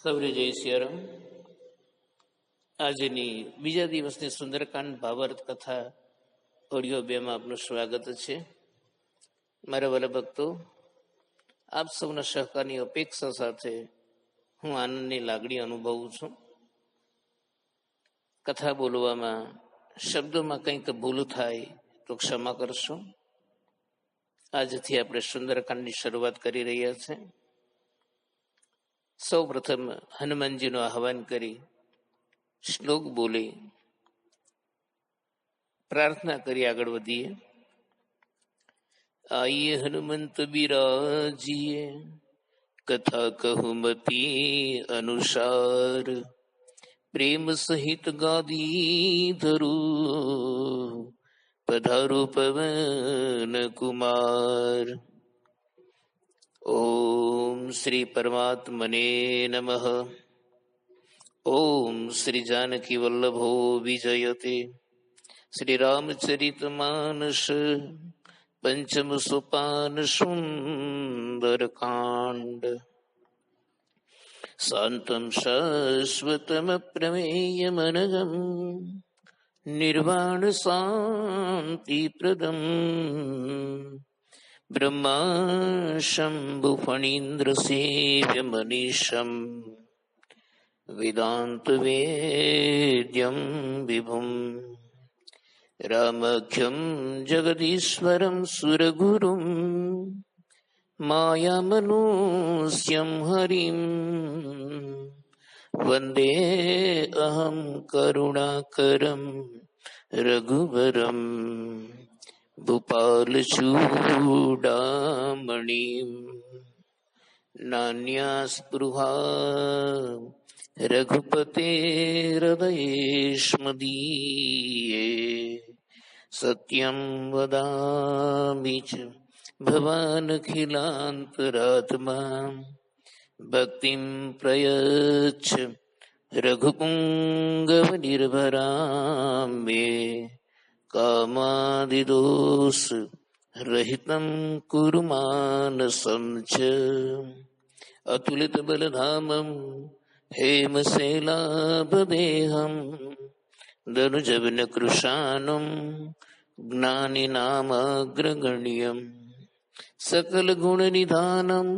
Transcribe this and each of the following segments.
સૌરે જય સિયારામ. આજની બીજા દિવસની સુંદરકાંડ ભાવાર્થ કથા ઓડિયો 2 માં આપનું સ્વાગત છે. મારા વાલા ભક્તો, આપ સૌના સહકારની અપેક્ષા સાથે હું આનંદની લાગણી અનુભવું છું. કથા બોલવામાં શબ્દોમાં કંઈક ભૂલ થાય તો ક્ષમા કરશો. આજથી આપણે સુંદરકાંડની શરૂઆત કરી રહ્યા છીએ. સૌ પ્રથમ હનુમાનજીનું આહવાન કરી શ્લોક બોલી પ્રાર્થના કરી આગળ વધીએ. આઈએ હનુમંત બિરાજીએ, કથા કહુમતી અનુસાર, પ્રેમ સહિત ગાદી ધરું, પધારો પવન કુમાર. ઓમ શ્રી પરમાત્મને નમઃ. ઓમ શ્રી જાનકી વલ્લભો વિજયતે. શ્રી રામચરિત માનસ પંચમ સોપાન સુંદર કાંડ. શાંતમ શાશ્વતમ પ્રમેયમનઘમ, નિર્વાણ શાંતિ પ્રદમ, બ્રહ્મા શંભુ ફણીન્દ્ર સેવ્ય મનીષમ, વેદાંત વેદ્યમ વિભુમ, રામખ્યમ જગદીશ્વરમ સુરગુરુમ, માયામનુષ્યમ હરિમ, વંદે અહમ કરુણાકરમ રઘુવરમ, ભૂપાલચૂડામણીમ, નાન્યાસ્પૃહા રઘુપતે હૃદયેષ્મદીયે, સત્યં વદામિ ચ ભવાનખિલાંતરાત્મા, ભક્તિં પ્રયચ્છ રઘુપુંગવનિર્ભરાં મે, કામાદિદોષ રહિतं કુરુ માનસં ચ, અતુલિત બલધામં हेमशैलाभदेहं, दनुजवन कृशानं ज्ञानिनामग्रगण्यं, सकल गुणनिधानं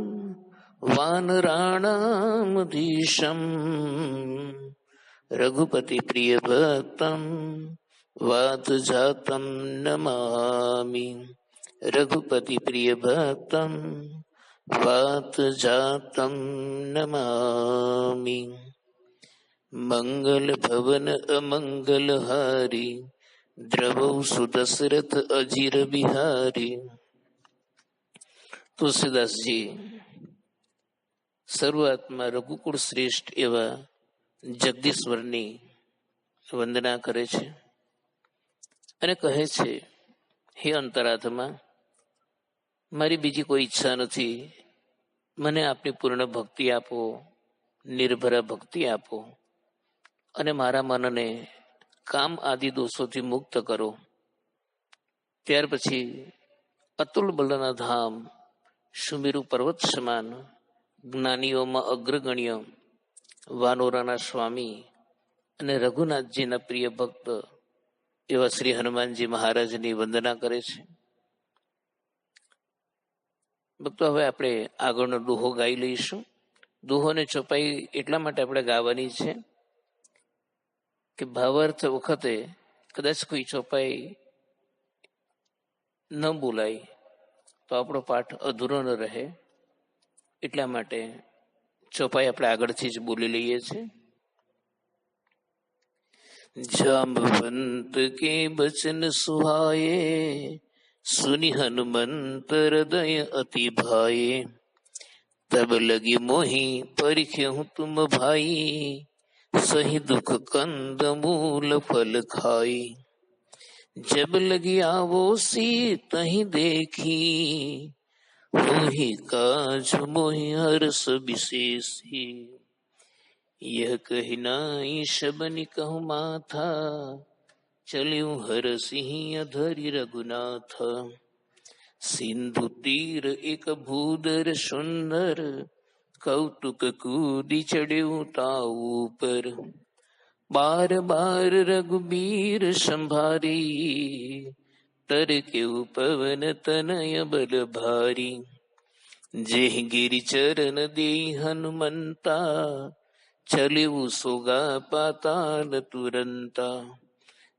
वानराणामधीशं, रघुपति प्रियभक्तं वातजातं नमामि, रघुपति प्रियभक्तं वातजातं नमामि. मंगल भवन अमंगल हारी, द्रवौ सुदशरथ अजीर बिहारी. તુલસીદાસજી શરૂઆતમાં રઘુકુળ શ્રેષ્ઠ એવા જગદીશ્વરની વંદના કરે છે અને કહે છે, હે અંતરાત્મા, મારી બીજી કોઈ ઈચ્છા નથી. મને આપની પૂર્ણ ભક્તિ આપો, નિર્ભરા ભક્તિ આપો અને મારા મનને કામ આદિ દોષોથી મુક્ત કરો. ત્યાર પછી અતુલ બલના ધામ, સુમેરુ પર્વત સમાન, જ્ઞાનીઓમાં અગ્રગણ્ય, વાનોરાના સ્વામી અને રઘુનાથજીના પ્રિય ભક્ત એવા શ્રી હનુમાનજી મહારાજની વંદના કરે છે. ભક્તો, હવે આપણે આગળનો દોહો ગાઈ લઈશું. દોહોને ચોપાઈ એટલા માટે આપણે ગાવાની છે કે ભાવાર્થ વખતે કદાચ કોઈ ચોપાઈ ન બોલાય તો આપણો પાઠ અધૂરો ન રહે. એટલા માટે ચોપાઈ આપણે આગળથી જ બોલી લઈએ છીએ. જાંબવંત કે બચન સુહાયે, सुनि हनुमंत हृदय अति भाये, तब लगी मोहि परिखे हूँ तुम भाई, सही दुख कंद मूल फल खाई, जब लगी आवो सी तही देखी, मोहि काज मोहि हर्ष विशेषी, यह कही नाई शबनि कहु माथा, चल्યું હરસિંહ અધરી રઘુનાથ, સિંધુ તીર એક ભૂદર સુંદર, કૌતુક કૂદી ચડ્યું તાવ ઉપર. બાર બાર રઘુબીર સંભારી, તરક્યું પવન તનય બલ ભારી. જે ગિરિચરણ દે હનુમંતા, ચલ્યું સોગા પાતાલ તુરંતા.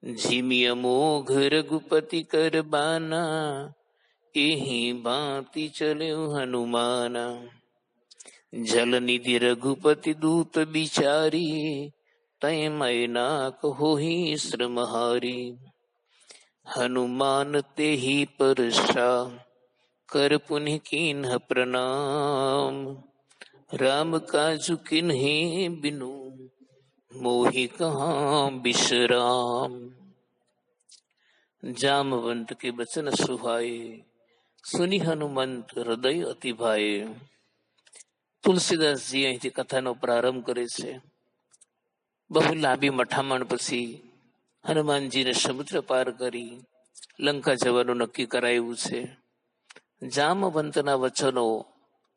જીમ્ય મોઘ રઘુપતિ કર બાના, એહી ભાંતિ ચલ્યું હનુમાના. જલ નિધિ રઘુપતિ દૂત બિચારી, તય નાક હોહી શ્રમહારી. હનુમાન તેહી પરશા, કર પુનિ કિન્હ પ્રણામ. राम काजु किन्हे बिनु, मोहि कहाँ विश्राम. जामवंत के बचन सुहाए, सुनि हनुमंत हृदय अति भाए. તુલસીદાસજી અહીંથી કથાનો પ્રારંભ કરે છે. બહુ લાંબી મઠામણ પછી હનુમાનજીને સમુદ્ર પાર કરી લંકા જવાનું નક્કી કરાયું છે. જામવંતના વચનો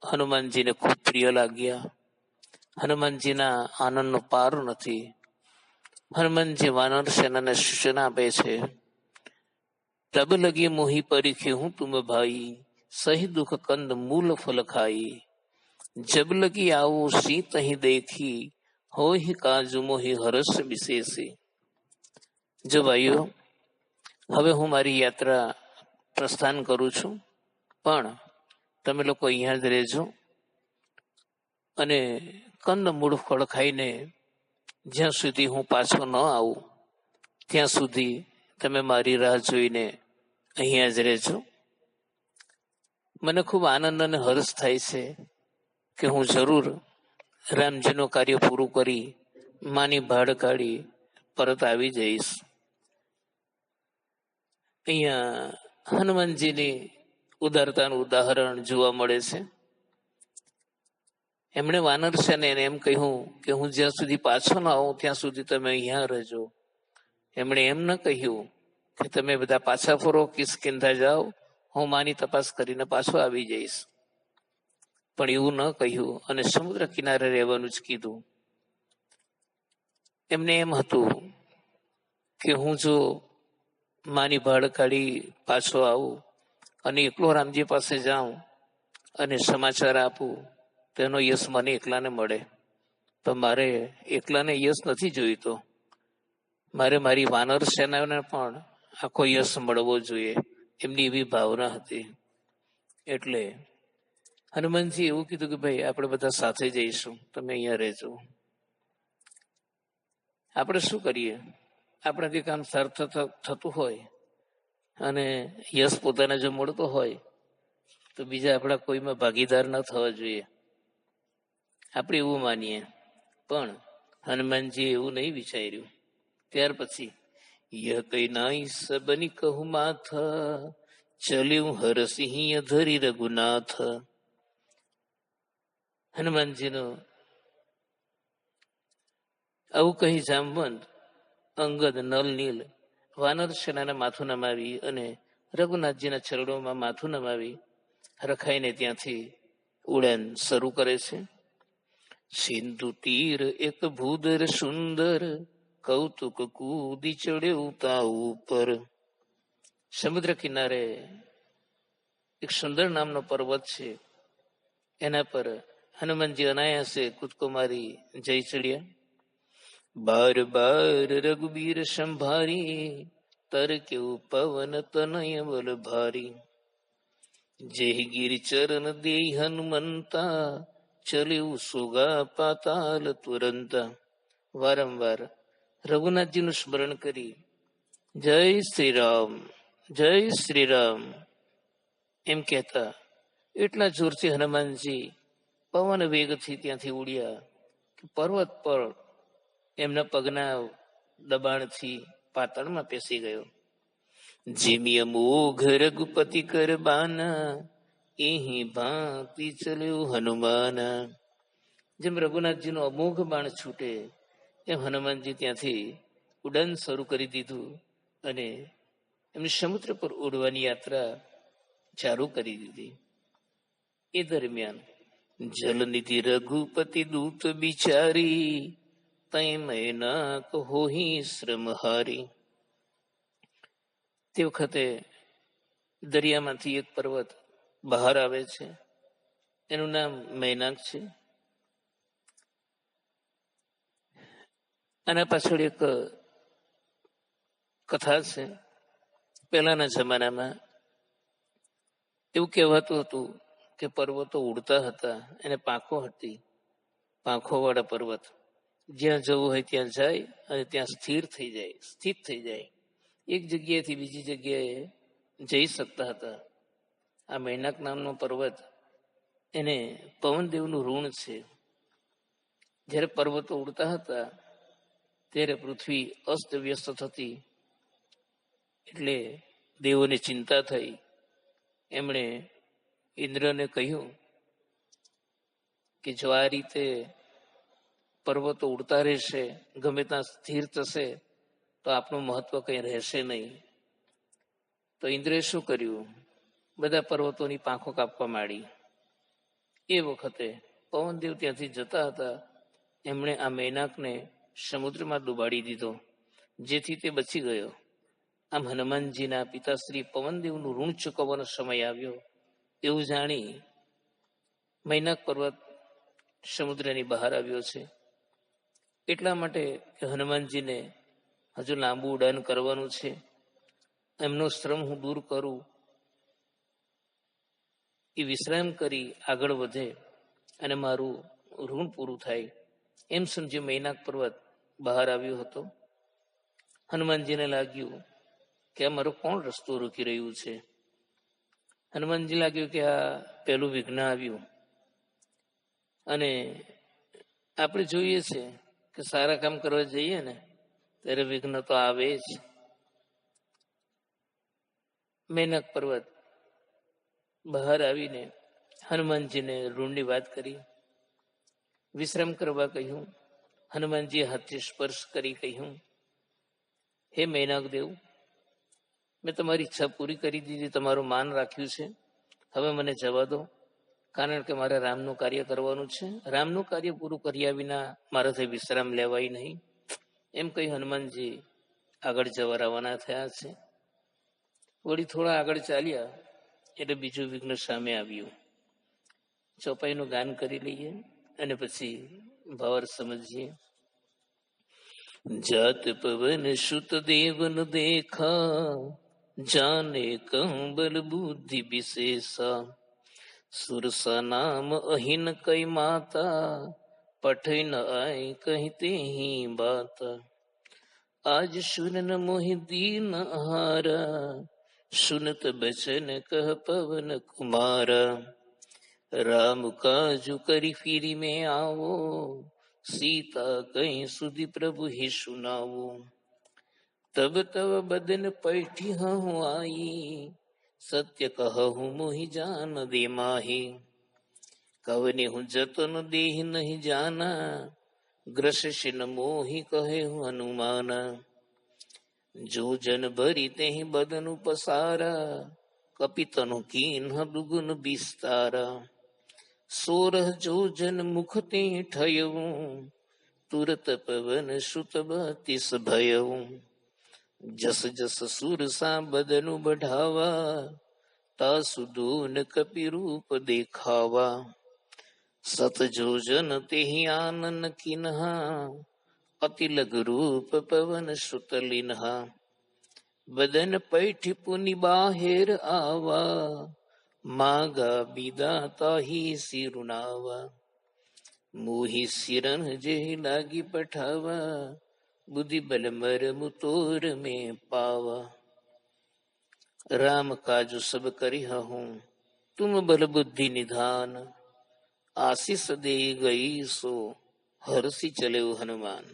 હનુમાનજીને ખૂબ પ્રિય લાગ્યા. હનુમાનજીના આનંદનો પાર નથી. હનુમાનજી વાનર સેનાને સૂચના આપે છે. તબ લગી મોહી પરીખે હું તુમ ભાઈ, સહી દુઃખ કંદ મૂલ ફલ ખાઈ. જબ લગી આવો સીત અહીં દેખી, હોય કાજુ મોહી હરસ વિશેષી. જો ભાઈઓ, હવે હું મારી યાત્રા પ્રસ્થાન કરું છું, પણ તમે લોકો અહીંયા જ રહેજો અને કંદ મૂળ ફળ ખાઈને જ્યાં સુધી હું પાછો ન આવું ત્યાં સુધી તમે મારી રાહ જોઈને અહીંયા જ રહેજો. મને ખૂબ આનંદ અને હર્ષ થાય છે કે હું જરૂર રામજીનું કાર્ય પૂરું કરી માની ભાડ કાઢી પરત આવી જઈશ. અહીંયા હનુમાનજીની ઉદારતાનું ઉદાહરણ જોવા મળે છે. એમણે વાનર સેનાને એમ કહ્યું કે હું જ્યાં સુધી પાછો ન આવું ત્યાં સુધી તમે અહીંયા રહેજો. એમણે એમ ન કહ્યું કે તમે બધા પાછા ફરો, કિષ્કિંધા જાઓ, હું માની તપાસ કરીને પાછો આવી જઈશ. પણ એવું ન કહ્યું અને સમુદ્ર કિનારે રહેવાનું જ કીધું. એમને એમ હતું કે હું જો માની ભાડ કાઢી પાછો આવું અને એકલો રામજી પાસે જાઉં અને સમાચાર આપું, તેનો યશ મને એકલાને મળે. તો મારે એકલાને યશ નથી જોઈતો, મારે મારી વાનર સેનાને પણ આખો યશ મળવો જોઈએ. એમની એવી ભાવના હતી. એટલે હનુમાનજી એવું કીધું કે ભાઈ આપણે બધા સાથે જઈશું, તમે અહીંયા રહેજો. આપણે શું કરીએ, આપણાથી કામ સાર્થક થતું હોય અને યશ પોતાને જો મળતો હોય તો બીજા આપણા કોઈમાં ભાગીદાર ન થવા જોઈએ. આપણે એવું માનીએ, પણ હનુમાનજી એવું નહીં વિચાર્યું. ત્યાર પછી યહ કઈ નાઈ સબની કહું માથ, ચલ્યું હરસિંહ ધરી રઘુનાથ. હનુમાનજીનો આવું કહી જામવંત, અંગદ, નલ, નીલ વાનર સેનાને માથું નમાવી અને રઘુનાથજીના ચરણોમાં માથું નમાવી રખાઈને ત્યાંથી ઉડાન શરૂ કરે છે. સિંધુ તીર એક ભૂદર સુંદર, કૌતુક કૂદી ચડ્યું તા ઉપર. સમુદ્ર કિનારે એક સુંદર નામનો પર્વત છે. એના પર હનુમાનજી અનાયાસે કૂદકો મારી જઈ ચડ્યા. બાર બાર રઘુબીર સંભારી, તરક્યું પવન તનય બલ ભારી. જે ગિર ચરણ દે હનુમંતા, ચલ્યું સુગા પાતાલ તુરંતા. વારંવાર રઘુનાથજીનું સ્મરણ કરી જય શ્રી રામ, જય શ્રી રામ એમ કહેતા એટલા જોરથી હનુમાનજી પવન વેગથી ત્યાંથી ઉડ્યા કે પર્વત પર એમના પગના દબાણથી પાતાળમાં પેસી ગયો. જીમ્ય મોઘ રઘુપતિ કર બાના, એહી ભાંતિ ચલ્યું હનુમાના. જેમ રઘુનાથજીનું અમોઘ બાણ છૂટે એમ હનુમાનજી ત્યાંથી ઉડાન શરૂ કરી દીધું અને એમની સમુદ્ર પર ઉડવાની યાત્રા ચાલુ કરી દીધી. એ દરમિયાન જલનિધિ રઘુપતિ દૂત બિચારી, તય મૈનાક હોહી શ્રમહારી. તે વખતે દરિયામાંથી એક પર્વત બહાર આવે છે, એનું નામ મૈનાક છે. આના પાછળ એક કથા છે. પહેલાના જમાનામાં એવું કહેવાતું હતું કે પર્વતો ઉડતા હતા, એને પાંખો હતી, પાંખોવાળા પર્વત. જ્યાં જવું હોય ત્યાં જાય અને ત્યાં સ્થિત થઈ જાય. એક જગ્યાએથી બીજી જગ્યાએ જઈ શકતા હતા. આ મૈનાક નામનો પર્વત, એને પવનદેવનું ઋણ છે. જ્યારે પર્વતો ઉડતા હતા ત્યારે પૃથ્વી અસ્ત વ્યસ્ત થતી, એટલે દેવોને ચિંતા થઈ. એમણે ઇન્દ્રને કહ્યું કે જો આ રીતે પર્વતો ઉડતા રહેશે, ગમે ત્યાં સ્થિર થશે, તો આપણું મહત્વ કંઈ રહેશે નહીં. તો ઇન્દ્રએ શું કર્યું? બધા પર્વતોની પાંખો કાપવા માંડી. એ વખતે પવનદેવ ત્યાંથી જતા હતા, એમણે આ મૈનાકને સમુદ્રમાં ડૂબાડી દીધો, જેથી તે બચી ગયો. આમ હનુમાનજીના પિતાશ્રી પવનદેવનું ઋણ ચૂકવવાનો સમય આવ્યો એવું જાણી મૈનાક પર્વત સમુદ્રની બહાર આવ્યો છે. એટલા માટે હનુમાનજીને હજુ લાંબુ ઉડાન કરવાનું છે, એમનો શ્રમ હું દૂર કરું, એ વિશ્રામ કરી આગળ વધે અને મારું ઋણ પૂરું થાય, એમ સમજી મૈનાક પર્વત બહાર આવ્યો હતો. હનુમાનજીને લાગ્યું કે આ મારો કોણ રસ્તો રોકી રહ્યું છે. હનુમાનજી લાગ્યું કે આ પહેલું વિઘ્ન આવ્યું. અને આપણે જોઈએ છે કે સારા કામ કરવા જઈએ ને ત્યારે વિઘ્ન તો આવે જ. મૈનાક પર્વત બહાર આવીને હનુમાનજીને ઋણની વાત કરી, વિશ્રામ કરવા કહ્યું. હનુમાનજીએ હાથથી સ્પર્શ કરી કહ્યું, હે મૈનાક દેવ, મેં તમારી ઈચ્છા પૂરી કરી દીધી, તમારું માન રાખ્યું છે, હવે મને જવા દો, કારણ કે મારે રામનું કાર્ય કરવાનું છે. રામનું કાર્ય પૂરું કર્યા વિના મારાથી વિશ્રામ લેવાય નહીં. એમ કહી હનુમાનજી આગળ જવા રવાના થયા છે. વળી થોડા આગળ ચાલ્યા એટલે બીજું વિઘ્ન સામે આવ્યું. ચોપાઈનું ગાન કરી લઈએ અને પછી ભાવાર્થ સમજીએ. જાત પવન સુત દેવન દેખા, જાને કંબલ બુદ્ધિ વિશેષા, સુરસા નામ અહિન કઈ માતા, પઠ ન આય કહી તે બાતા. આજ સુન ન મોહિ દીન હારા, સુનત બચન કહ પવન કુમારા. રામ કાજુ કરી ફીરી મેં આવો, સીતા કઈ સુધી પ્રભુ હી સુનાવો. તબ તબ બદન પૈઠી હું આઈ, સત્ય કહું મોહી જાન દે માહી. કવને હું જતન દેહ નહીં જાના, ગ્રસિશ ન મોહી કહે હું હનુમાના. જો જન ભરી તે બદન પસારા, કપિતનુ કીન્હ દુગુન વિસ્તારા. 16 જોજન મુખ તે ઠયવું, તુરત પવન સુત 32 ભયવું. જસ જસ સુરસા બદનુ બઢાવા, તાસુ દૂન કપિ રૂપ દેખાવા. 7 જોજન તેહિ આનન કિન્હા, અતિ લઘુ રૂપ પવન સુત લિન્હા. બદન પૈઠી પુનિ બાહેર આવા, માગા બીદા તાહી સિરુનાવા. મોહી સિરન જેહી લાગી પઠાવા, બુદ્ધિ બલ મર મુતોર મેં પાવા. રામ કાજુ સબ કરી હું, તુમ બલ બુદ્ધિ નિધાન. આશીષ દે ગઈ સો, હરસી ચલે હનુમાન.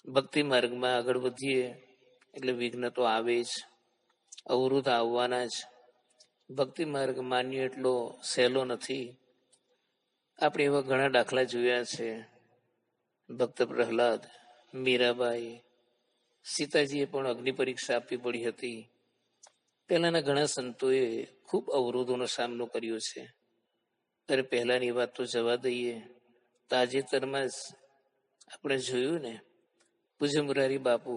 ભક્તિ માર્ગમાં આગળ વધીએ એટલે વિઘ્ન તો આવે જ, અવરોધ આવવાના જ. ભક્તિ માર્ગ માન્ય એટલો સહેલો નથી. આપણે એવા ઘણા દાખલા જોયા છે. ભક્ત પ્રહલાદ, મીરાબાઈ, સીતાજીએ પણ અગ્નિ પરીક્ષા આપવી પડી હતી. પહેલાના ઘણા સંતોએ ખૂબ અવરોધોનો સામનો કર્યો છે. અરે પહેલાની વાત તો જવા દઈએ. તાજેતરમાં જ આપણે જોયું ને, પૂજ્ય મુરારી બાપુ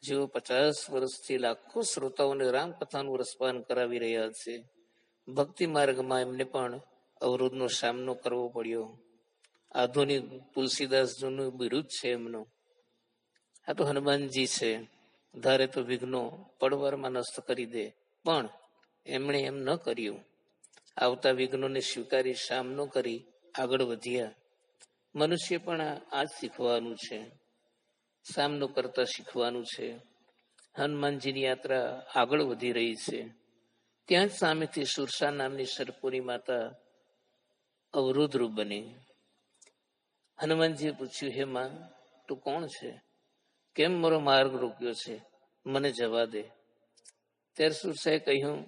જેઓ 50 વર્ષથી લાખો શ્રોતાઓને રામકથાનું રસપાન કરાવી રહ્યા છે, ભક્તિ માર્ગમાં એમને પણ અવરોધનો સામનો કરવો પડ્યો. આધુનિક તુલસીદાસજીનું બિરુદ છે એમનું. આ તો હનુમાનજી છે, ધારે તો વિઘ્નો પડવારમાં નષ્ટ કરી દે, પણ એમણે એમ ન કર્યું. આવતા વિઘ્નોને સ્વીકારી સામનો કરી આગળ વધ્યા. મનુષ્ય પણ આ જ શીખવાનું છે, સામનો કરતા શીખવાનું છે. હનુમાનજીની યાત્રા આગળ વધી રહી છે. ત્યાં જ સામેથી સુરસા નામની સરપોની માતા અવરોધરૂપ બની. હનુમાનજીએ પૂછ્યું, હે માં, તું કોણ છે? કેમ મારો માર્ગ રોક્યો છે? મને જવા દે. ત્યારે સુરસાએ કહ્યું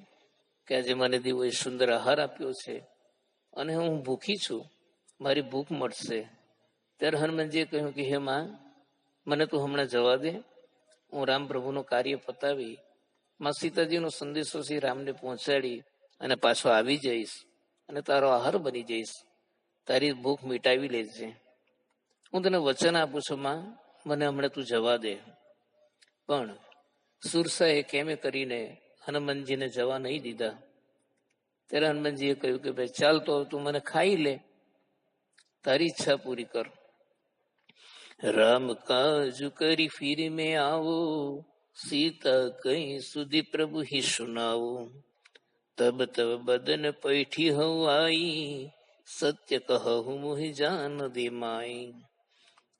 કે આજે મને દેવોએ સુંદર આહાર આપ્યો છે અને હું ભૂખી છું, મારી ભૂખ મળશે. ત્યારે હનુમાનજીએ કહ્યું કે હે માં, મને તું હમણાં જવા દે. હું રામ પ્રભુનું કાર્ય પતાવી માં સીતાજીનો સંદેશો શ્રી રામને પહોંચાડી અને પાછો આવી જઈશ અને તારો આહાર બની જઈશ. તારી ભૂખ મિટાવી લેજે. હું તને વચન આપું છું માં, મને હમણાં તું જવા દે. પણ સુરસાએ કેમે કરીને હનુમાનજીને જવા નહીં દીધા. ત્યારે હનુમાનજીએ કહ્યું કે ભાઈ ચાલ, તો તું મને ખાઈ લે, તારી ઈચ્છા પૂરી કર. રામ કાજ કરી ફિર મેં આવો, સીતા કઈ સુધી પ્રભુ હી સુનાવો. તબ તબ બદન પૈઠી હઉ આઈ, સત્ય કહું મોહી જાન દે માઈ.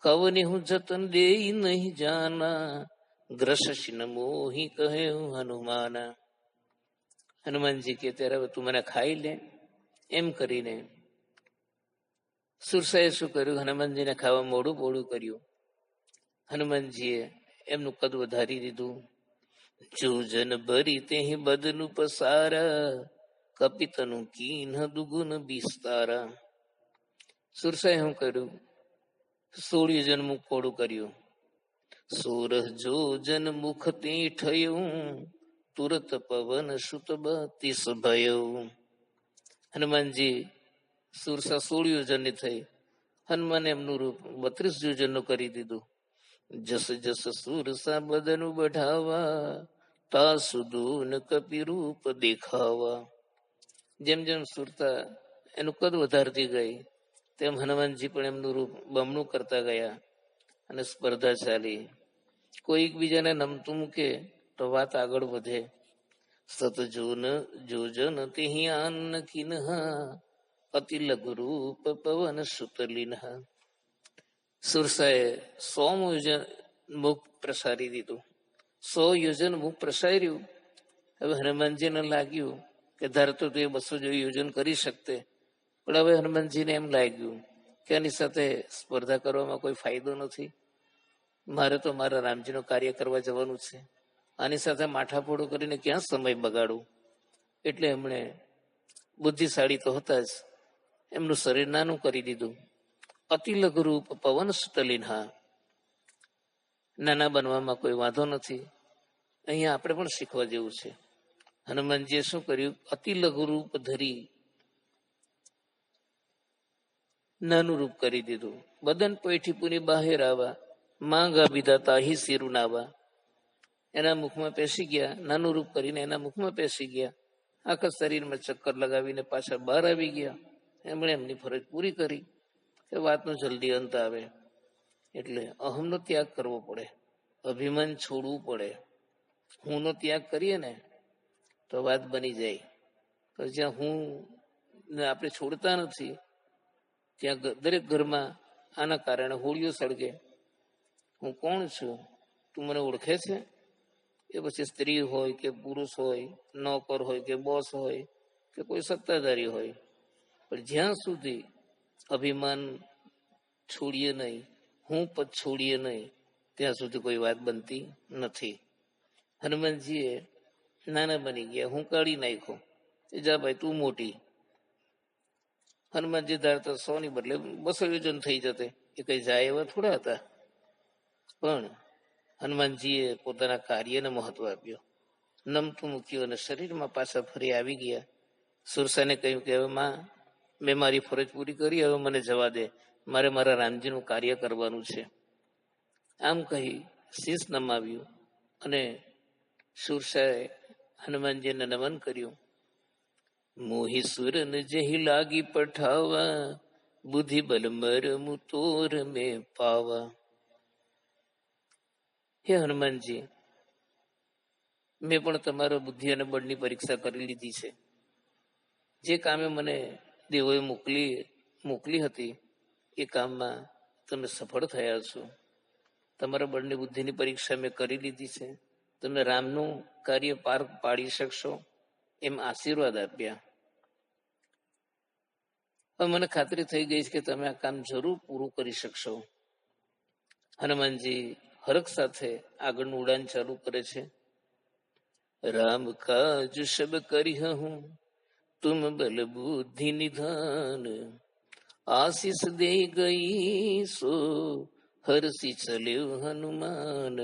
કવને હું જતન દે નહીં જાના, ગ્રસશિન મોહી કહે હું હનુમાના. હનુમાનજી કે ત્યારે હવે તું મને ખાઈ લે. એમ કરીને સુરસાએ શું કર્યું? હનુમાનજીને ખાવા મોડું બોડું કર્યું. હનુમાનજીએ એમનું કદ વધારી દીધું. જોજન ભરી તે બદનું પસારા, કપિતનું કીન દુગુન બિસ્તારા. સુરસાએ શું કર્યું? 16 યોજન મુખ પોડું કર્યું. 16 જોજન મુખ તે ઠયું, તુરત પવન સુત 32 ભયું. હનુમાનજી સુરસા 16 યોજનની થઈ. હનુમાને એમનું રૂપ 32 યોજનનું કરી દીધું. જસ જસ સુરસા બદનું બઢાવા, તા સુદૂન કપી રૂપ દેખાવા. જેમ જેમ સુરતા એનું કદ વધારતી ગઈ, તેમ હનુમાનજી પણ એમનું રૂપ બમણું કરતા ગયા અને સ્પર્ધા ચાલી. કોઈ એકબીજાને નમતું મૂકે તો વાત આગળ વધે. સતજોન જોજન તેહી આન કિન્હા, અતિ લઘુ રૂપ પવન સુતલિન્હા. સુરસાએ 100 યોજન મુખ પ્રસારી દીધું. 100 યોજન મુખ પ્રસાર્યું. હવે હનુમાનજીને લાગ્યું કે ધારતો તો એ 200 યોજન કરી શકતે, પણ હવે હનુમાનજીને એમ લાગ્યું કે આની સાથે સ્પર્ધા કરવામાં કોઈ ફાયદો નથી. મારે તો મારા રામજીનું કાર્ય કરવા જવાનું છે, આની સાથે માથાફોડું કરીને ક્યાં સમય બગાડું. એટલે એમણે બુદ્ધિશાળી તો હતા જ, એમનું શરીર નાનું કરી દીધું. અતિ લઘુ રૂપ પવન સુતલિન્હા. નાના બનવામાં કોઈ વાંધો નથી. અહીંયા આપણે પણ શીખવા જેવું છે. હનુમાનજીએ શું કર્યું? અતિ લઘુ રૂપ ધરી નાનું રૂપ કરી દીધું. બદન પૈઠી પુની બહાર આવા, માંગા બીધા તાહી સિરુનાવા. એના મુખમાં પેસી ગયા, નાનું રૂપ કરીને એના મુખમાં પેસી ગયા. આખા શરીરમાં ચક્કર લગાવીને પાછા બહાર આવી ગયા. એમણે એમની ફરજ પૂરી કરી. એ વાતનો જલ્દી અંત આવે. એટલે અહમનો ત્યાગ કરવો પડે, અભિમાન છોડવું પડે. હુંનો ત્યાગ કરીએ ને તો વાત બની જાય. તો જ્યાં હું આપણે છોડતા નથી, ત્યાં દરેક ઘરમાં આના કારણે હોળીઓ સળગે. હું કોણ છું? તું મને ઓળખે છે? એ પછી સ્ત્રી હોય કે પુરુષ હોય, નોકર હોય કે બોસ હોય કે કોઈ સત્તાધારી હોય, પણ જ્યાં સુધી અભિમાન છોડીએ નહીં, હું પદ છોડીએ નહીં, ત્યાં સુધી કોઈ વાત બનતી નથી. હનુમાનજીએ નાના બની ગયા, હું કાઢી નાખ્યો. જા ભાઈ તું મોટી. હનુમાનજી ધારતા 100 ની બદલે 200 યોજન થઈ જતે. એ કઈ જાય એવા થોડા હતા. પણ હનુમાનજીએ પોતાના કાર્યને મહત્વ આપ્યો, નમતું મૂક્યું અને શરીરમાં પાછા ફરી આવી ગયા. સુરસાને કહ્યું કે હવે માં, મેં મારી ફરજ પૂરી કરી, હવે મને જવા દે, મારે મારા રામજીનું કાર્ય કરવાનું છે. આમ કહી શીશ નમાવ્યું અને શૂરસાએ હનુમાનજીને નમન કર્યું. મોહી સુરન જેહી લાગી પઠાવા, બુદ્ધિ બલ મર મુતોર મેં પાવા. હે હનુમાનજી, મેં પણ તમારા બુદ્ધિ અને બળની પરીક્ષા કરી લીધી છે. જે કામે મને દેવોએ મોકલી હતી એ કામમાં તમે સફળ થયા છો. તમારા બળની બુદ્ધિની પરીક્ષા મેં કરી લીધી છે. તમે રામનું કાર્ય પાર પાડી શકશો એમ આશીર્વાદ આપ્યા. હવે મને ખાતરી થઈ ગઈ છે કે તમે આ કામ જરૂર પૂરું કરી શકશો. હનુમાનજી હરખ સાથે આગળનું ઉડાન ચાલુ કરે છે. રામ કાજ સબ કરી હું, તુમ બલ બુદ્ધિ નિધાન, આશીષ દે ગઈ સો હરસી ચલ્યો હનુમાન.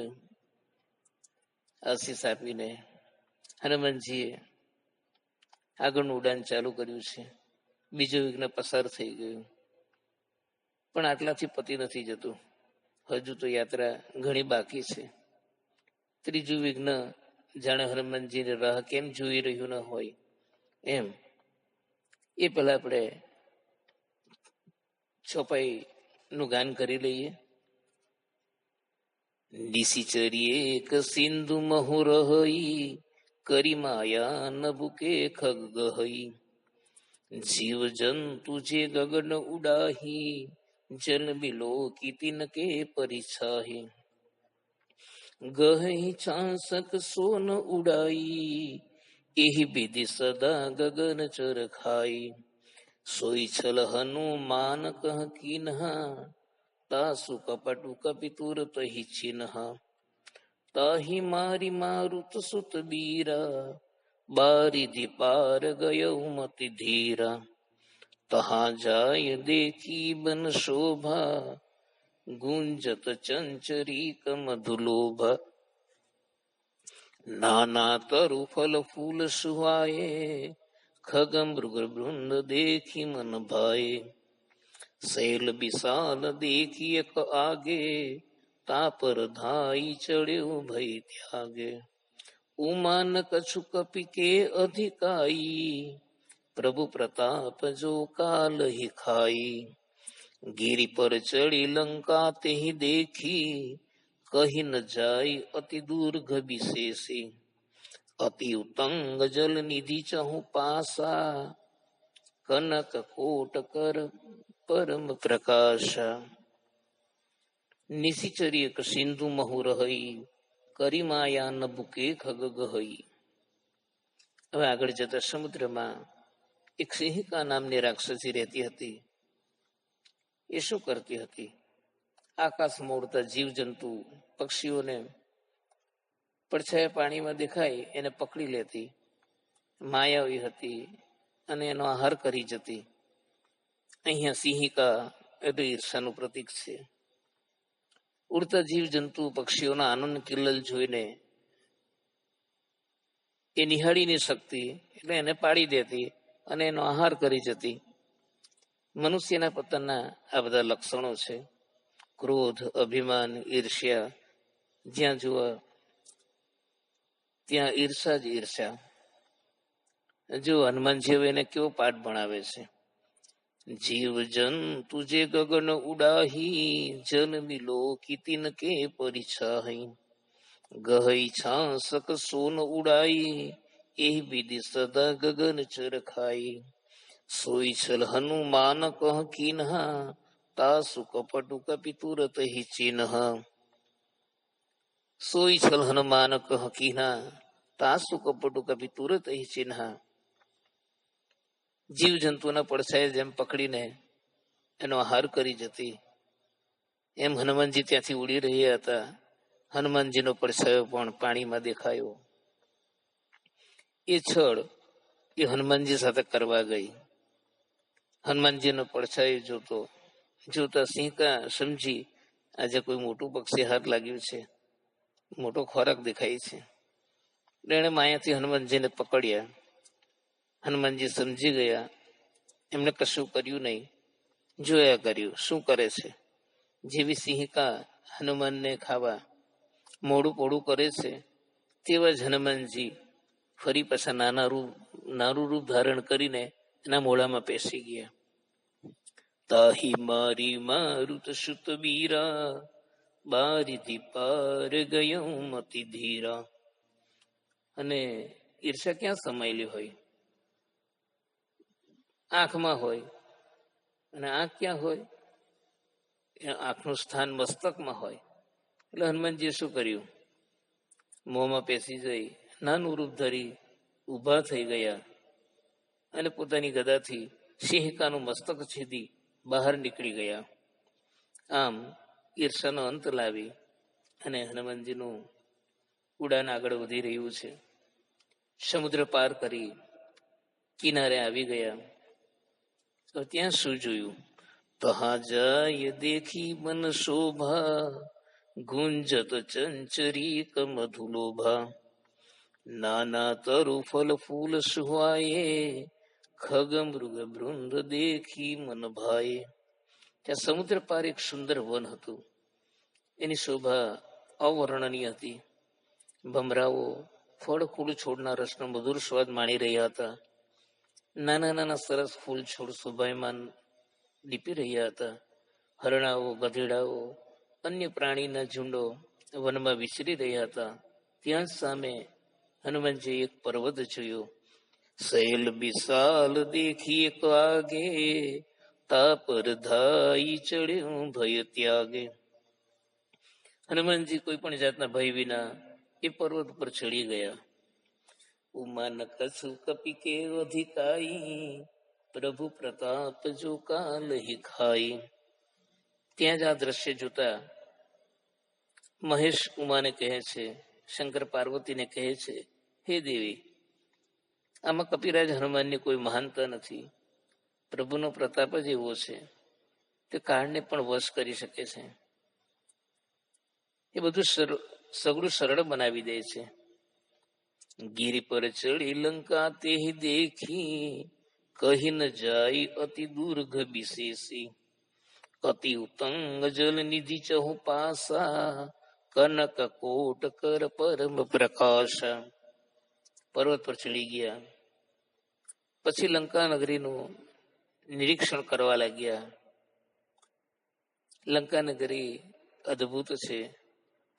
આશીષ આપીને હનુમાનજીએ આગળનું ઉડાન ચાલુ કર્યું છે. બીજું વિઘ્ન પસાર થઈ ગયું, પણ આટલાથી પતિ નથી જતું. હજુ તો યાત્રા ઘણી બાકી છે. ત્રીજું વિઘ્ન જાણે હનુમાનજીને રાહ કેમ જોઈ રહ્યું ન હોય એમ. એ પહેલા આપણે ચોપાઈનું ગાન કરી લઈએ. નિશિચરીએ એક સિંધુ મહુ રહી, કરી માયા નભુકે ખગ ગહઈ. જીવ જંતુ જે ગગન ઉડાહી, જન બિલો કી તિનકે પરિછાહી. ગહી છાંસક સોન ઉડાઈ, એહી વિધિ સદા ગગન ચર ખાઈ. સોઈ છલ હનુમાન કહ કિન્હા, તાસુ કપટુ કપિતુર તહી ચિન્હા. તાહી મારી મારુત સુત બીરા, બારિધિ પાર ગયો મતિ ધીરા. તહા જાય દેખી બન શોભા, ગુંજત ચંચરીક મધુલોભા. નાના તરુ ફલ ફૂલ સુહાયે, ખગ મૃગ વૃંદ દેખી મન ભાયે. શૈલ વિશાલ દેખી એક આગે, તા પર ધાઈ ચડ્યો ભય ત્યાગે. ઉમાન કછુ કપિ કે અધિકાઈ, પ્રભુ પ્રતાપ જો કાલ હી ખાઈ. ગિરી પર ચડી લંકા તેહી દેખી, કહી ન જાય અતિ દુર્ગ વિશેષી. અતિ ઉતંગ જલ નિધિ ચહુ પાસા, કનક કોટ કર પરમ પ્રકાશા. નિશિચરી એક સિંધુ મહુ રહી, કરી માયા ન બુકે ખગ ગહઈ. હવે આગળ જતા સમુદ્રમાં એક સિંહિકા નામની રાક્ષસી રહેતી હતી. એ શું કરતી હતી? આકાશમાં ઉડતા જીવજંતુ પક્ષીઓને પડછાયા પાણીમાં દેખાય એને પકડી લેતી, માયાવી હતી અને એનો આહાર કરી જતી. અહીંયા સિંહિકા એટલે ઈર્ષાનું પ્રતીક છે. ઉડતા જીવજંતુ પક્ષીઓના આનંદ કિલ્લલ જોઈને એ નિહાળી નહીં શકતી, એટલે એને પાડી દેતી અને એનો આહાર કરી જતી. મનુષ્યના પોતાના આ બધા લક્ષણો છે. ક્રોધ, અભિમાન, ઈર્ષ્યા, જ્યાં જુઓ ત્યાં ઈર્ષા જ ઈર્ષા. જો હનુમાનજી એને કેવો પાઠ ભણાવે છે. જીવ જંતુ જે ગગન ઉડાહી, જન મિલો કી તિનકે પરિછાહી. ગહઈ છાંસક સોન ઉડાઈ, એ વિધિ સદા ગગન ચર ખાઈ. સોઈ છલ હનુમાન કહ કિન્હા, તાસુ કપટુ કપિતુર તહી ચિન્હા. સોઈ છલ હનુમાન કહ કિન્હા, તાસુ કપટુ કપિતુર તહી ચિન્હા. જીવ જંતુના પડછાયે જેમ પકડીને એનો આહાર કરી જતી, એમ હનુમાનજી ત્યાંથી ઉડી રહ્યા હતા. હનુમાનજીનો પડછાયો પણ પાણીમાં દેખાયો. એ છળ એ હનુમાનજી સાથે કરવા ગઈ. હનુમાનજીનો પડછાયો જોતા સિંહકા સમજી આજે કોઈ મોટું પક્ષી હાથ લાગ્યું છે, મોટો ખોરાક દેખાય છે. એણે માયાથી હનુમાનજીને પકડ્યા. હનુમાનજી સમજી ગયા એમને કશું કર્યું નહીં, જોયા કર્યું શું કરે છે. જેવી સિંહિકા હનુમાનને ખાવા મોડું પોડું કરે છે, તેવા જ હનુમાનજી ફરી પાછા નાનું રૂપ ધારણ કરીને એના મોઢામાં પેસી ગયા. તાહી મારી મારુત સુત બીરા, બારીથી પાર ગયો મતિ ધીરા. અને ઈર્ષા ક્યાં સમાયેલી હોય? આંખમાં હોય. અને આંખ ક્યાં હોય? આંખનું સ્થાન મસ્તકમાં હોય. એટલે હનુમાનજીએ શું કર્યું? મોંમાં પેસી જઈ નાનું રૂપ ધરી ઊભા થઈ ગયા અને પોતાની ગદાથી સિંહિકાનું મસ્તક છેદી બહાર નીકળી ગયા. આમ ઈર્ષાનો અંત લાવી અને હનુમાનજીનું ઉડાન આગળ વધી રહ્યું છે. સમુદ્ર પાર કરી કિનારે આવી ગયા. તો ત્યાં શું જોયું? તહા જાય દેખી મન શોભા, ગુંજત ચંચરીક મધુલોભા. નાના તરુ ફલ ફૂલ સુહાયે, ખગ મૃગ વૃંદ દેખી મન ભાયે. ત્યાં સમુદ્ર પાર એક સુંદર વન હતું. એની શોભા અવર્ણનીય હતી. ભમરાઓ ફળ ફૂલ છોડના રસનો મધુર સ્વાદ માણી રહ્યા હતા. નાના નાના સરસ ફૂલ છોડ શોભાયમાન દીપી રહ્યા હતા. હરણાઓ, ગધેડાઓ, અન્ય પ્રાણીના ઝુંડો વનમાં વિચરી રહ્યા હતા. ત્યાં જ સામે હનુમાનજી એક પર્વત જોયો. શૈલ વિશાલ દેખી એક આગે, તા પર ધાઈ ચડ્યો ભય ત્યાગે. હનુમાનજી કોઈ પણ જાતના ભય વિના એ પર્વત પર ચડી ગયા. ઉમાન કછુ કપી કે અધિકાઈ, પ્રભુ પ્રતાપ જો કાલ હી ખાઈ. ત્યાં જ આ દ્રશ્ય જોતા મહેશ ઉમાને કહે છે, શંકર પાર્વતીને કહે છે, હે દેવી, આમાં કપિરાજ હનુમાનની કોઈ મહાનતા નથી. પ્રભુનો પ્રતાપ જ એવો છે કે કાળને પણ વશ કરી શકે છે. એ બધું સગળું સરળ બનાવી દે છે. ગિરિ પર ચડી લંકા તે દેખી, કહી ન જાય અતિ દુર્ગ વિશેષી. અતિ ઉતંગ જલ નિધિ ચહુ પાસા, કનક કોટ કર પરમ પ્રકાશ. પર્વત પર ચડી ગયા. પછી લંકા નગરીનું નિરીક્ષણ કરવા લાગ્યા. લંકા નગરી અદ્ભુત છે,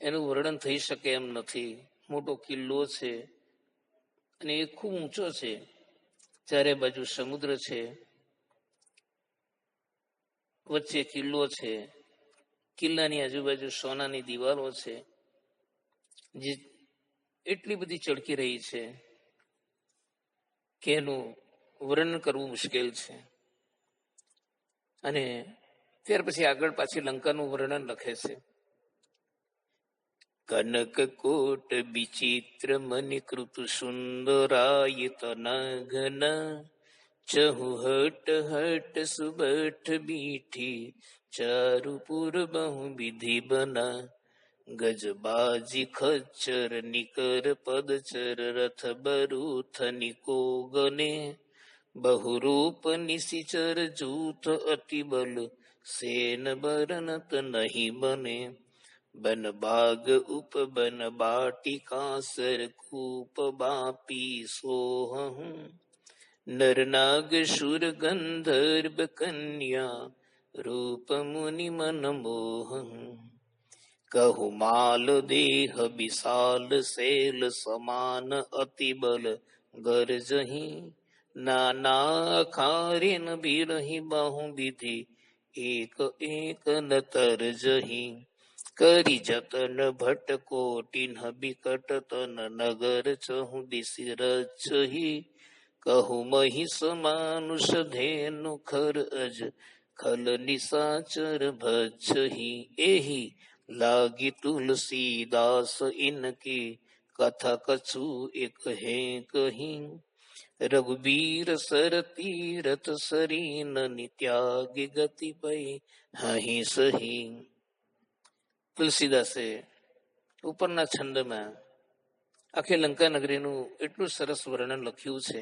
એનું વર્ણન થઈ શકે એમ નથી. મોટો કિલ્લો છે અને એ ખૂબ ઊંચો છે. ચારે બાજુ સમુદ્ર છે, વચ્ચે કિલ્લો છે. કિલ્લાની આજુબાજુ સોનાની દિવાલો છે, જે એટલી બધી ચળકી રહી છે કે એનું વર્ણન કરવું મુશ્કેલ છે. અને ત્યાર પછી આગળ પાછી લંકાનું વર્ણન લખે છે. કનક કોટ વિચિત્ર મનિકૃત સુંદરાય તનઘન, ચહુ હટ હટ સુબઠ બીઠી, ચારુપુર બહુ વિધિ બના. ગજબાજી ખચ્ચર નિકર પદચર, રથ બરૂથ નિકો ગને. બહુરૂપ નિશિચર જૂથ અતિ બલ, સેન બરનત નહીં બને. બન બાગ ઉપબન બાટિકા, સર કૂપ બાપી સોહું. નરનાગ શુર ગંધર્વ કન્યા, રૂપ મુનિ મન મોહં. કહુ માલ દેહ વિશાલ શૈલ સમાન, અતિ બલ ગરજહી. નાના ખારેન બિરહી બાહુ વિધિ, એક એક ન તરજહી. કરી જતન ભટ્ટ કોટિન બિકટ તન, નગર ચહુ દિશિ રચહી. કહુ મહિષ માનુષ ધેનુ ખર અજ, ખલ નિશાચર ભજહી. એહી લાગી તુલસીદાસ ઇનકી, કથા કછુ એક હે કહી. રઘુબીર સર તીરથ સરીન, નિત્યાગી ગતિ પೈ હહી સહી. તુલસીદાસે ઉપરના છંદમાં આખી લંકા નગરીનું એટલું સરસ વર્ણન લખ્યું છે.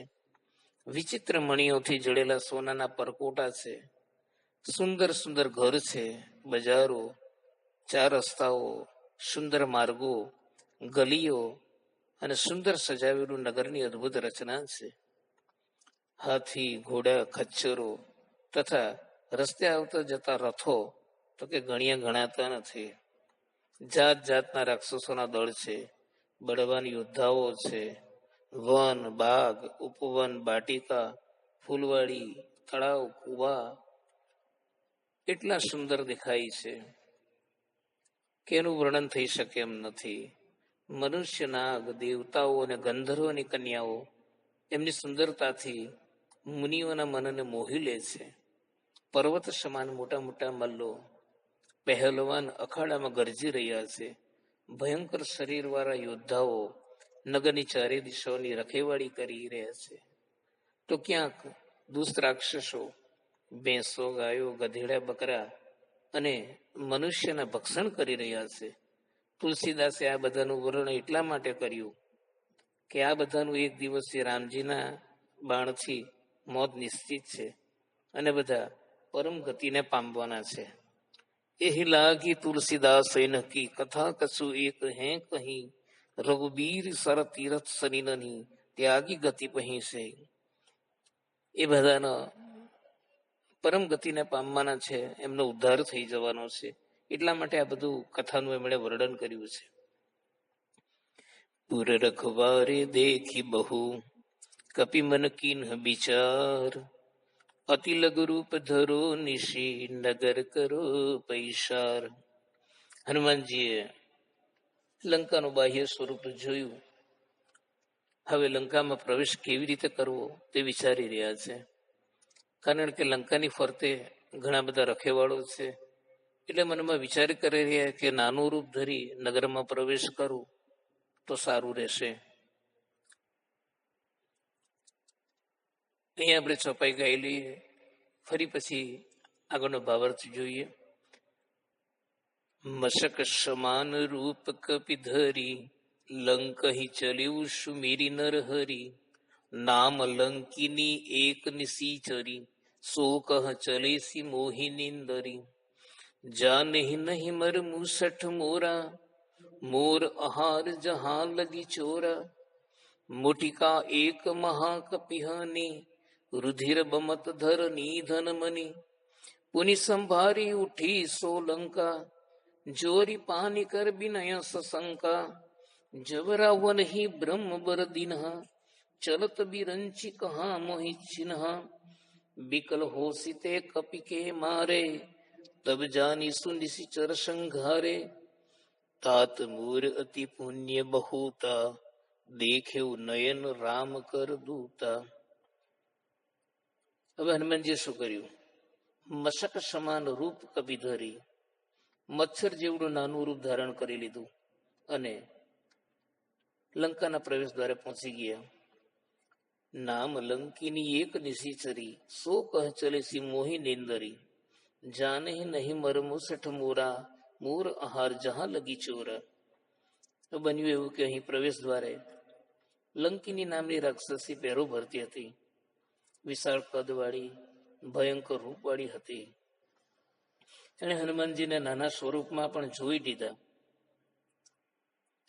વિચિત્ર મણીઓથી જડેલા સોનાના પરકોટા છે, સુંદર સુંદર ઘર છે, બજારો, ચાર રસ્તાઓ, સુંદર માર્ગો, ગલીઓ અને સુંદર સજાવેલું નગરની અદ્ભુત રચના છે. હાથી, ઘોડા, ખચ્ચરો તથા રસ્તે આવતા જતા રથો તો કે ગણ્યા ગણાતા નથી. જાત જાતના રાક્ષસોના દળ છે, બળવાન યોદ્ધાઓ છે, વન, બાગ, ઉપવન, બાટિકા, ફૂલવાડી, તળાવ, કુવા એટલા સુંદર દેખાય છે કે એનું વર્ણન થઈ શકે એમ નથી. મનુષ્ય, નાગ, દેવતાઓ અને ગંધર્વની કન્યાઓ એમની સુંદરતાથી મુનિઓના મનને મોહી લે છે. પર્વત સમાન મોટા મોટા મલ્લો, પહેલવાન અખાડામાં ગરજી રહ્યા છે. ભયંકર શરીરવાળા યોદ્ધાઓ નગરની ચારે દિશાઓની રખેવાળી કરી રહ્યા છે. તો ક્યાંક દુષ્ટ રાક્ષસો ભેંસો, ગાયો, ગધેડા, બકરા અને મનુષ્યના ભક્ષણ કરી રહ્યા છે. તુલસીદાસે આ બધાનું વર્ણન એટલા માટે કર્યું કે આ બધાનું એક દિવસે રામજીના બાણથી મોત નિશ્ચિત છે અને બધા પરમ ગતિને પામવાના છે. એહી લાગી તુલસીદાસ કી કથા કછુ એક હે કહી, રઘુબીર સર તીરથ સરીનની ત્યાગી ગતિ પહી છે. એ બધાના પરમ ગતિને પામવાના છે, એમનો ઉદ્ધાર થઈ જવાનો છે. એટલા માટે આ બધું કથાનું એમણે વર્ણન કર્યું છે. પુર રખવારે દેખી બહુ કપિ મન કીન્હ વિચાર, અતિ લઘુ રૂપ ધરો નિશી નગર કરો પૈસાર. હનુમાનજીએ લંકાનું બાહ્ય સ્વરૂપ જોયું. હવે લંકામાં પ્રવેશ કેવી રીતે કરવો તે વિચારી રહ્યા છે. કારણ કે લંકાની ફરતે ઘણા બધા રખેવાળો છે. એટલે મનમાં વિચાર કરી રહ્યા કે નાનું રૂપ ધરી નગરમાં પ્રવેશ કરું તો સારું રહેશે. અહીંયા આપણે ચોપાઈ ગાઈ લઈએ, ફરી પછી આગળનો ભાવાર્થ જોઈએ. મશક સમાન રૂપ કપી ધરી, લંકહી ચલ્યું સુમેરી નર હરી. નામ લંકિની એક નિશીચરી, સો કહ ચલે સી મોહિનીંદરી. જાનહી નહીં મર મુસઠ મોરા, મોર આહાર જહાં લગી ચોરા. મુટિકા એક મહાકપિહાની, રુધિર બમત ધર નિધન મની. પુનિ સંભારી ઉઠી સોલંકા, જોરી પાની કર બિનય સશંકા. જબરા વન હી બ્રહ્મ બર દિનહા, ચલત બિરંચી કહા મોહિ ચિન્હા. બિકલ હોશિતે કપિ કે મારે, તબ જાની સુનિશિચર સંઘારે. तात मूर अति पुण्य बहुता, દેખ્યું નયન રામ કર દૂતા. હવે હનુમાનજીએ શું કર્યું? મશક સમાન રૂપ કપી ધરી, મચ્છર જેવડું નાનું રૂપ ધારણ કરી લીધું અને લંકાના પ્રવેશ દ્વારે પહોંચી ગયા. નામ લંકીની એક નિશીચરી, સો કહ ચલે સી મોહી નિંદરી. જાને નહીં મરમુ સઠ મોરા, મોર આહાર જહાં લગી ચોરા. બન્યું એવું કે અહીં પ્રવેશ દ્વારે લંકિની નામની રાક્ષસી પહેરો ભરતી હતી. વિશાળ કદવાળી, ભયંકર રૂપવાળી હતી. એણે હનુમાનજીને નાના સ્વરૂપમાં પણ જોઈ દીધા.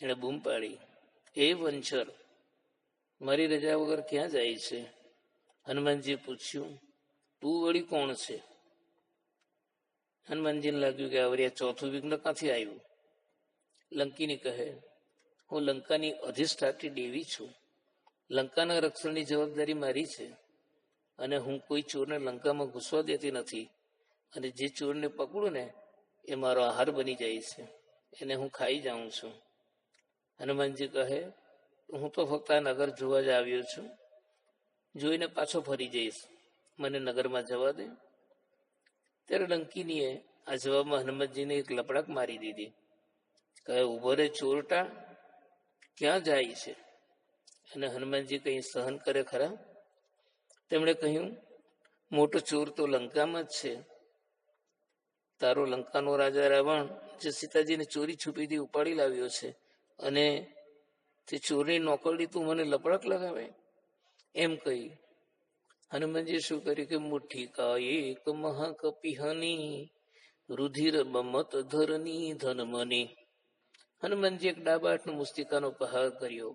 એણે બૂમ પાડી, એ વંચર, મારી રજા વગર ક્યાં જાય છે? હનુમાનજીએ પૂછ્યું, તું વળી કોણ છે? હનુમાનજીને લાગ્યું કે આ ચોથું વિઘ્ન ક્યાંથી આવ્યું. લંકિની કહે, હું લંકાની અધિષ્ઠાત્રી દેવી છું. લંકાના રક્ષણની જવાબદારી મારી છે અને હું કોઈ ચોરને લંકામાં ઘૂસવા દેતી નથી. અને જે ચોરને પકડું ને એ મારો આહાર બની જાય છે, એને હું ખાઈ જાઉં છું. હનુમાનજી કહે, હું તો ફક્ત આ નગર જોવા જ આવ્યો છું, જોઈને પાછો ફરી જઈશ, મને નગરમાં જવા દે. ત્યારે લંકિનીએ આ જવાબમાં હનુમાનજીને એક લપડાક મારી દીધી. કહે, ઉભો રે ચોરટા, ક્યાં જાય છે? અને હનુમાનજી કંઈ સહન કરે ખરા? તેમણે કહ્યું, મોટો ચોર તો લંકામાં જ છે. તારો લંકાનો રાજા રાવણ જે સીતાજીને ચોરી છુપીથી ઉપાડી લાવ્યો છે, અને તે ચોરની નોકરડી તું મને લપડાક લગાવે? એમ કહી હનુમાનજી શું કર્યું કે મુઠ્ઠી કા એક મહાકપિહની રુધિર બમત ધરની ધનમની. હનુમાનજી એક ડાબા હાથનો મુસ્તિકાનો પ્રહાર કર્યો,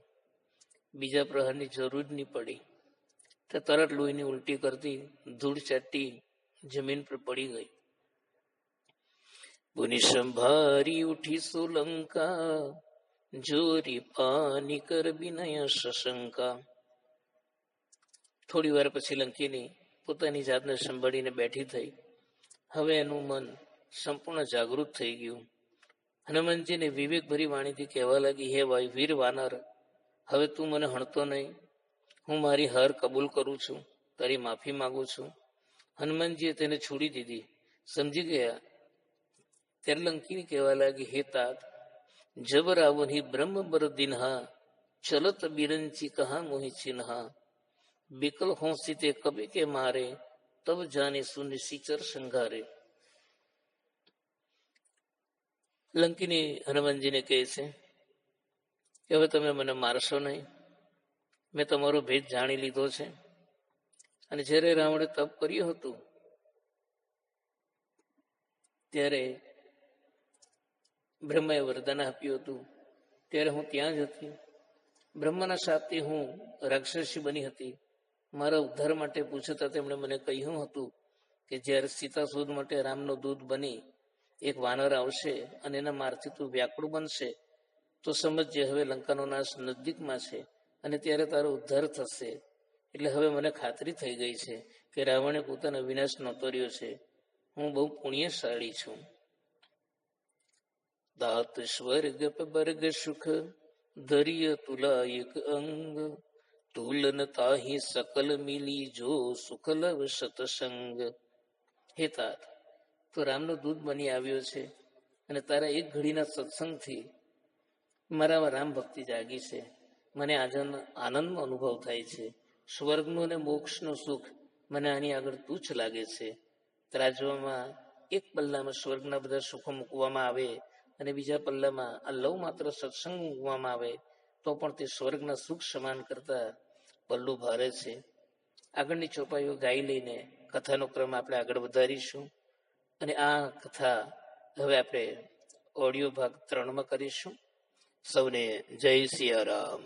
બીજા પ્રહારની જરૂર નહીં પડી તો તરત લોહીની ઉલટી કરતી ધૂળ ચાટી જમીન પર પડી ગઈ. પુનિ સંભારી ઉઠી સોલંકા જોરી પાની કર વિનય સશંકા. થોડી વાર પછી લંકીની પોતાની જાતને સંભાળીને બેઠી થઈ. હવે એનું મન સંપૂર્ણ જાગૃત થઈ ગયું. હનુમાનજીને વિવેકભરી વાણીથી કહેવા લાગી, હે વીર વાનર, હવે તું મને હણતો નહીં. હું મારી હાર કબૂલ કરું છું, તારી માફી માંગુ છું. હનુમાનજીએ તેને છોડી દીધી, સમજી ગયા. ત્યારે લંકીની કહેવા લાગી, હે તાત, જબ રાવની બ્રહ્મ બર દિનહા ચલત બિરંચી કહા મોહી ચિન્હા બિકલ હોંસી તે કબે કે મારે તબ જાને સુનિ સિચર સંઘારે. લંકીની હનુમાનજીને કહે છે કે હવે તમે મને મારશો નહીં, મેં તમારો ભેદ જાણી લીધો છે. અને જ્યારે રાવણે તપ કર્યું હતું ત્યારે બ્રહ્માએ વરદાન આપ્યું હતું, ત્યારે હું ત્યાં જ હતી. બ્રહ્માના શાપથી હું રાક્ષસી બની હતી. મારા ઉદ્ધાર માટે પૂછતા તેમણે મને કહ્યું હતું કે જ્યારે સીતાશોધ માટે રામનો દૂત બની એક વાનર આવશે અને એના મારથી તું વ્યાકુળ બનશે તો સમજજે હવે લંકાનો નાશ નજદીકમાં છે અને ત્યારે તારો ઉદ્ધાર થશે. એટલે હવે મને ખાતરી થઈ ગઈ છે કે રાવણે પોતાનો વિનાશ નહોતો રહ્યો છે. હું બહુ પુણ્યશાળી છું. દાત સ્વર્ગ બર્ગ સુખ ધરિય તુલા એક અંગ તુલન તાહી સકલ મિલી જો સુખલવ સતસંગ. હે તાત, તો રામનો દૂત બની આવ્યો છે અને તારા એક ઘડીના સત્સંગથી મારામાં રામ ભક્તિ જાગી છે. મને આનંદનો અનુભવ થાય છે. સ્વર્ગનું અને મોક્ષનું સુખ મને આની આગળ તુચ્છ લાગે છે. ત્રાજવામાં એક પલ્લામાં સ્વર્ગના બધા સુખો મૂકવામાં આવે અને બીજા પલ્લામાં આ લવ માત્ર સત્સંગ મૂકવામાં આવે તો પણ તે સ્વર્ગના સુખ સમાન કરતા પલ્લું ભારે છે. આગળની ચોપાઈઓ ગાઈ લઈને કથાનો ક્રમ આપણે આગળ વધારીશું અને આ કથા હવે આપણે ઓડિયો ભાગ 3 કરીશું. સૌને જય સિયારામ.